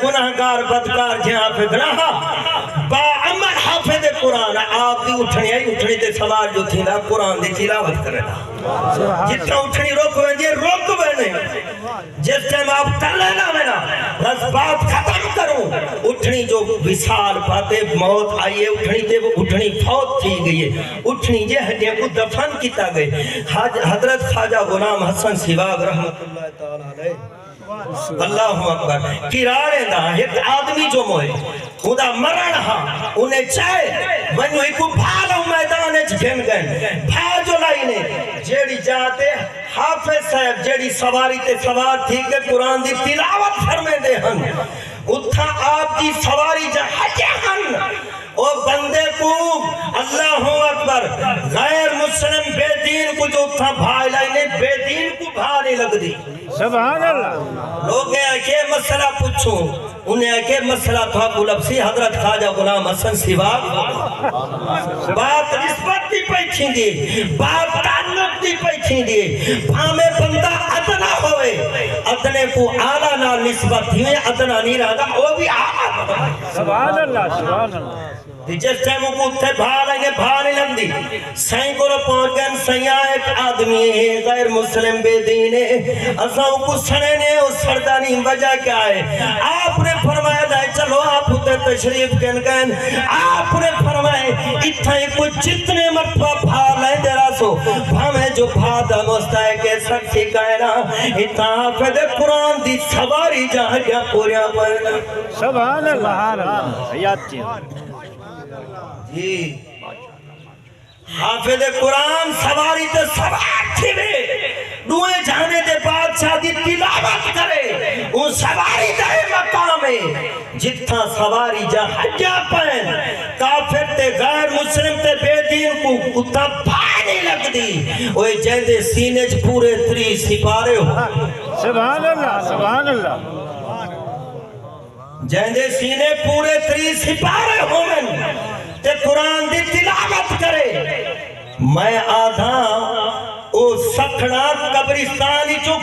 گناہگار بدکار جہاں حافظ رہا با عمل حافظ قرآن آپ دی اٹھنی آئی اٹھنی تے سوار جو تھی نا قرآن دی تلاوت کرے دا جتنا اٹھنی روک بہنے جس ٹائم آپ کر لینا میرا بس بات ختم کروں اٹھنی جو وصال پاتے موت آئیے اٹھنی تے وہ اٹھنی فوت تھی گئی ہے اٹھنی جے ہڈیاں کو دفن کیتا گئے حضرت خواجہ غلام حسن سیواگ رحمت اللہ تعالیٰ علیہ اللہ اکبر کراڑے دا ایک آدمی جو موئے خدا مرن ہاں انہیں چاہے ونو ایک بھالو میدان اچھ گھن گئے بھا جو لائنے جیڑی جاتے حافظ صاحب جیڑی سواری تے سوار تھی کہ قرآن دی تلاوت فرمے دے ہن اتھا آپ دی سواری جا حجے ہن او بندے کو اللہ اکبر غیر مسلم بے دین کو جو اتھا بھائی لائنے بے دین کو بھانے لگ دی سبحان اللہ لوگ ہیں کہ مسئلہ پوچھوں انہیں کہ مسئلہ تھا بلبسی حضرت خواجہ غلام حسن سیواگ بات نسبت دی پیچھیں دی بات تعلق دی پیچھیں دی ہمیں بندہ ادنا ہوئے ادنے کو آلہ نہ نسبت ہوئے ادنا نہیں رہا وہ بھی آلہ سبحان اللہ سبحان اللہ جس ٹائم کو اتھے بھانے لگ دی سائیں کو پہنچ گئے سیاں ایک آدمی ہے غیر مسلم بے دین ہے اساں کو سنے نے اس سردانی وجہ کیا ہے آپ نے فرمایا جائے چلو آپ اتھے تشریف کن آپ نے فرمایا اتھا کو جتنے مرتبہ بھا لیں دے راسو ہمیں جو بھا دا مستہ کے سکتی کہنا اتھا حافظ قرآن دی سواری جہاں جہاں پوریاں پڑھنا سبحان اللہ حیات چیز جی حافظ قرآن سواری تے سوار تھی میں دوئے جانے دے بادشاہ دی تلاوت کرے وہ سواری دے مقام ہے جتنا سواری جا حجہ پہن کافر تے غیر مسلم تے بے دین کو اتنا پھانے لگ دی وہ جہدے سینے چ پورے 3 سپارے ہو سبحان اللہ سبحان اللہ جہدے سینے پورے 3 سپارے ہو تے قرآن دی تلاوت کرے میں آدھا او سکھڑا قبرستانی چو